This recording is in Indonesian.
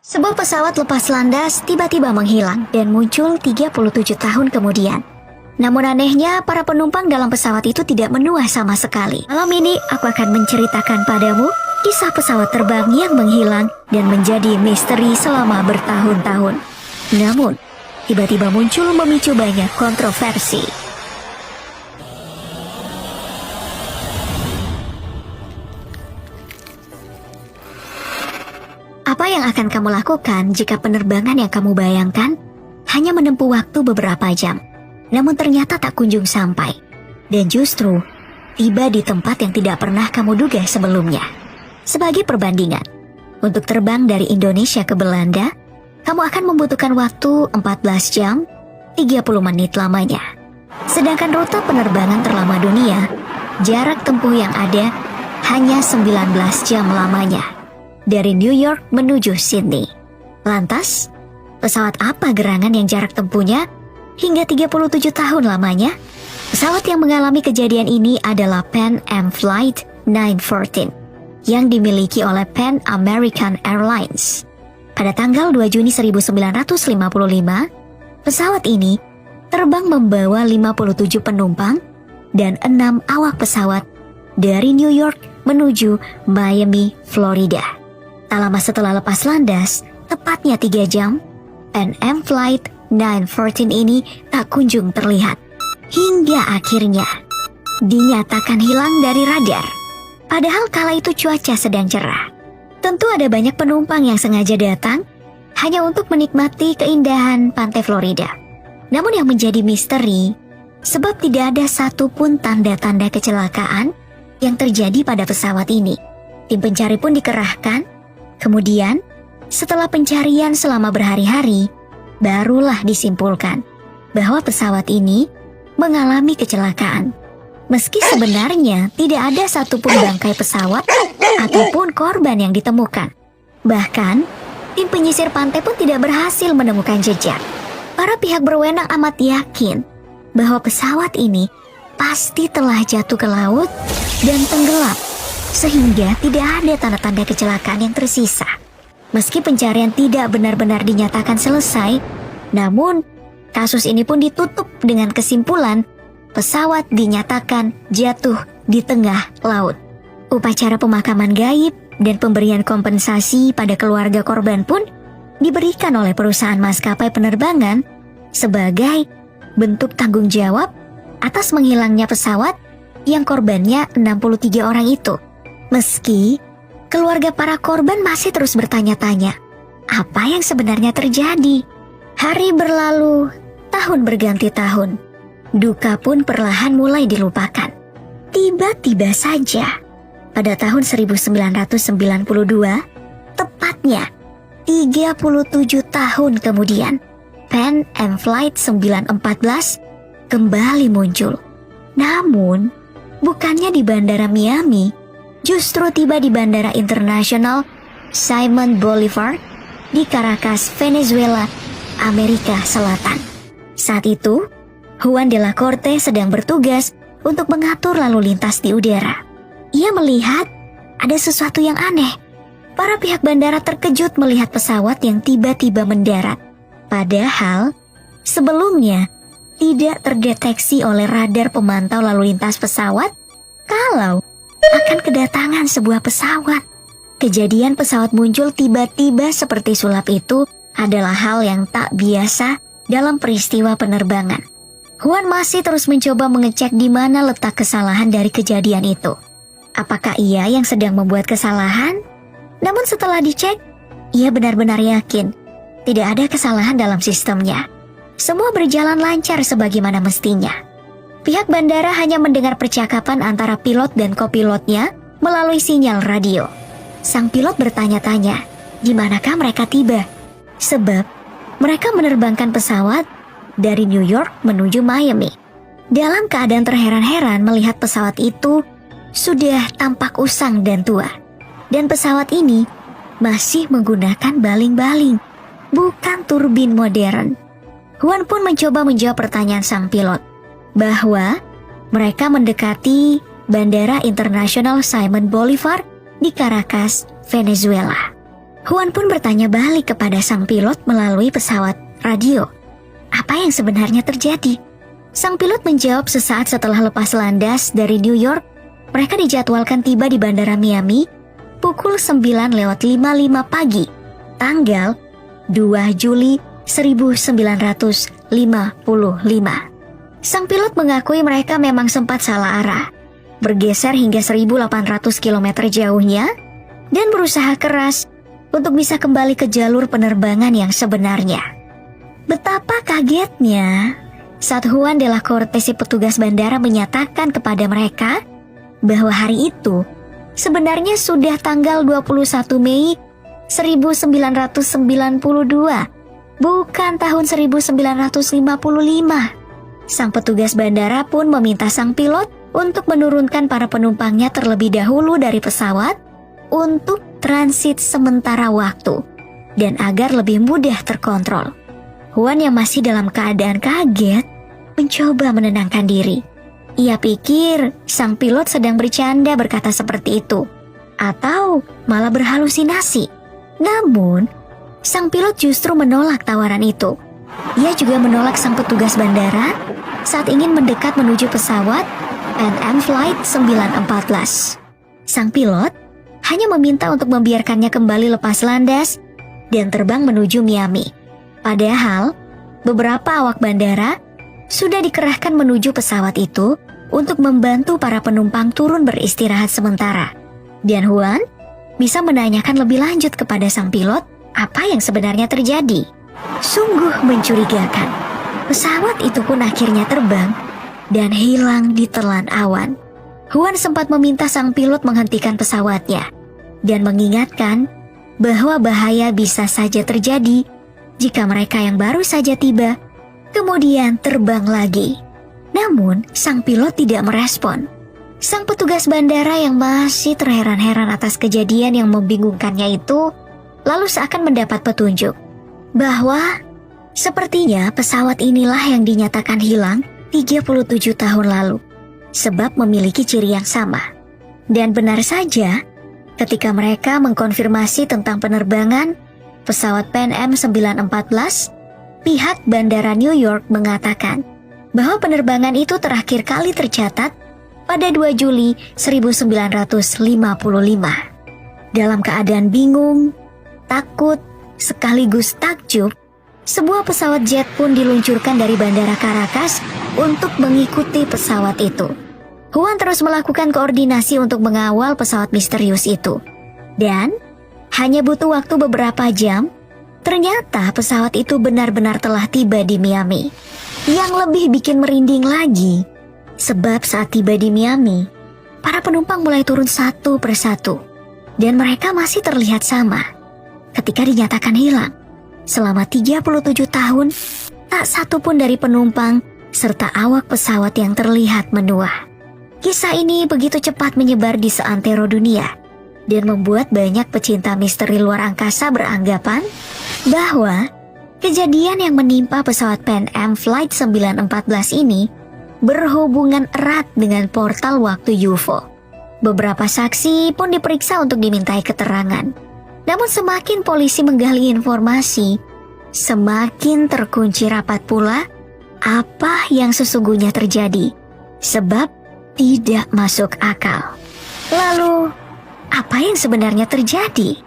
Sebuah pesawat lepas landas tiba-tiba menghilang dan muncul 37 tahun kemudian. Namun anehnya, para penumpang dalam pesawat itu tidak menua sama sekali. Malam ini aku akan menceritakan padamu kisah pesawat terbang yang menghilang dan menjadi misteri selama bertahun-tahun. Namun, tiba-tiba muncul memicu banyak kontroversi. Apa yang akan kamu lakukan jika penerbangan yang kamu bayangkan hanya menempuh waktu beberapa jam, namun ternyata tak kunjung sampai, dan justru tiba di tempat yang tidak pernah kamu duga sebelumnya? Sebagai perbandingan, untuk terbang dari Indonesia ke Belanda, kamu akan membutuhkan waktu 14 jam 30 menit lamanya. Sedangkan rute penerbangan terlama dunia, jarak tempuh yang ada hanya 19 jam lamanya, dari New York menuju Sydney. Lantas, pesawat apa gerangan yang jarak tempuhnya hingga 37 tahun lamanya? Pesawat yang mengalami kejadian ini adalah Pan Am Flight 914 yang dimiliki oleh Pan American Airlines. Pada tanggal 2 Juni 1955, pesawat ini terbang membawa 57 penumpang dan 6 awak pesawat dari New York menuju Miami, Florida. Tak lama setelah lepas landas, tepatnya 3 jam, Pan Am Flight 914 ini tak kunjung terlihat. Hingga akhirnya dinyatakan hilang dari radar. Padahal kala itu cuaca sedang cerah. Tentu ada banyak penumpang yang sengaja datang hanya untuk menikmati keindahan pantai Florida. Namun yang menjadi misteri, sebab tidak ada satupun tanda-tanda kecelakaan yang terjadi pada pesawat ini. Tim pencari pun dikerahkan. Kemudian, setelah pencarian selama berhari-hari, barulah disimpulkan bahwa pesawat ini mengalami kecelakaan. Meski sebenarnya tidak ada satupun bangkai pesawat ataupun korban yang ditemukan. Bahkan, tim penyisir pantai pun tidak berhasil menemukan jejak. Para pihak berwenang amat yakin bahwa pesawat ini pasti telah jatuh ke laut dan tenggelam, sehingga tidak ada tanda-tanda kecelakaan yang tersisa. Meski pencarian tidak benar-benar dinyatakan selesai, namun kasus ini pun ditutup dengan kesimpulan pesawat dinyatakan jatuh di tengah laut. Upacara pemakaman gaib dan pemberian kompensasi pada keluarga korban pun diberikan oleh perusahaan maskapai penerbangan sebagai bentuk tanggung jawab atas menghilangnya pesawat yang korbannya 63 orang itu. Meski keluarga para korban masih terus bertanya-tanya, apa yang sebenarnya terjadi? Hari berlalu, tahun berganti tahun. Duka pun perlahan mulai dilupakan. Tiba-tiba saja, pada tahun 1992, tepatnya 37 tahun kemudian, Pan Am Flight 914 kembali muncul. Namun, bukannya di Bandara Miami, justru tiba di Bandara Internasional Simon Bolivar di Caracas, Venezuela, Amerika Selatan. Saat itu, Juan de la Corte sedang bertugas untuk mengatur lalu lintas di udara. Ia melihat ada sesuatu yang aneh. Para pihak bandara terkejut melihat pesawat yang tiba-tiba mendarat. Padahal, sebelumnya tidak terdeteksi oleh radar pemantau lalu lintas pesawat kalau akan kedatangan sebuah pesawat. Kejadian pesawat muncul tiba-tiba seperti sulap itu adalah hal yang tak biasa dalam peristiwa penerbangan. Juan masih terus mencoba mengecek di mana letak kesalahan dari kejadian itu. Apakah ia yang sedang membuat kesalahan? Namun setelah dicek, ia benar-benar yakin tidak ada kesalahan dalam sistemnya. Semua berjalan lancar sebagaimana mestinya. Pihak bandara hanya mendengar percakapan antara pilot dan kopilotnya melalui sinyal radio. Sang pilot bertanya-tanya, di manakah mereka tiba? Sebab mereka menerbangkan pesawat dari New York menuju Miami. Dalam keadaan terheran-heran melihat pesawat itu sudah tampak usang dan tua. Dan pesawat ini masih menggunakan baling-baling, bukan turbin modern. Juan pun mencoba menjawab pertanyaan sang pilot, bahwa mereka mendekati Bandara Internasional Simon Bolivar di Caracas, Venezuela. Huan pun bertanya balik kepada sang pilot melalui pesawat radio. Apa yang sebenarnya terjadi? Sang pilot menjawab sesaat setelah lepas landas dari New York, mereka dijadwalkan tiba di Bandara Miami pukul 9:55 pagi, tanggal 2 Juli 1955. Sang pilot mengakui mereka memang sempat salah arah, bergeser hingga 1.800 km jauhnya, dan berusaha keras untuk bisa kembali ke jalur penerbangan yang sebenarnya. Betapa kagetnya saat Juan de la Corte, si petugas bandara, menyatakan kepada mereka bahwa hari itu sebenarnya sudah tanggal 21 Mei 1992, bukan tahun 1955. Sang petugas bandara pun meminta sang pilot untuk menurunkan para penumpangnya terlebih dahulu dari pesawat untuk transit sementara waktu dan agar lebih mudah terkontrol. Juan yang masih dalam keadaan kaget mencoba menenangkan diri. Ia pikir sang pilot sedang bercanda berkata seperti itu, atau malah berhalusinasi. Namun, sang pilot justru menolak tawaran itu. Ia juga menolak sang petugas bandara saat ingin mendekat menuju pesawat Pan Am Flight 914. Sang pilot hanya meminta untuk membiarkannya kembali lepas landas dan terbang menuju Miami. Padahal, beberapa awak bandara sudah dikerahkan menuju pesawat itu untuk membantu para penumpang turun beristirahat sementara. Dan Juan bisa menanyakan lebih lanjut kepada sang pilot apa yang sebenarnya terjadi. Sungguh mencurigakan. Pesawat itu pun akhirnya terbang dan hilang di telan awan. Juan sempat meminta sang pilot menghentikan pesawatnya dan mengingatkan bahwa bahaya bisa saja terjadi jika mereka yang baru saja tiba kemudian terbang lagi. Namun, sang pilot tidak merespon. Sang petugas bandara yang masih terheran-heran atas kejadian yang membingungkannya itu lalu seakan mendapat petunjuk bahwa sepertinya pesawat inilah yang dinyatakan hilang 37 tahun lalu, sebab memiliki ciri yang sama. Dan benar saja, ketika mereka mengkonfirmasi tentang penerbangan pesawat Pan Am 914, pihak Bandara New York mengatakan bahwa penerbangan itu terakhir kali tercatat pada 2 Juli 1955. Dalam keadaan bingung, takut, sekaligus takjub, sebuah pesawat jet pun diluncurkan dari Bandara Caracas untuk mengikuti pesawat itu. Juan terus melakukan koordinasi untuk mengawal pesawat misterius itu. Dan hanya butuh waktu beberapa jam, ternyata pesawat itu benar-benar telah tiba di Miami. Yang lebih bikin merinding lagi, sebab saat tiba di Miami, para penumpang mulai turun satu persatu. Dan mereka masih terlihat sama ketika dinyatakan hilang. Selama 37 tahun, tak satu pun dari penumpang serta awak pesawat yang terlihat menua. Kisah ini begitu cepat menyebar di seantero dunia dan membuat banyak pecinta misteri luar angkasa beranggapan bahwa kejadian yang menimpa pesawat Pan Am Flight 914 ini berhubungan erat dengan portal waktu UFO. Beberapa saksi pun diperiksa untuk dimintai keterangan. Namun semakin polisi menggali informasi, semakin terkunci rapat pula apa yang sesungguhnya terjadi, sebab tidak masuk akal. Lalu, apa yang sebenarnya terjadi?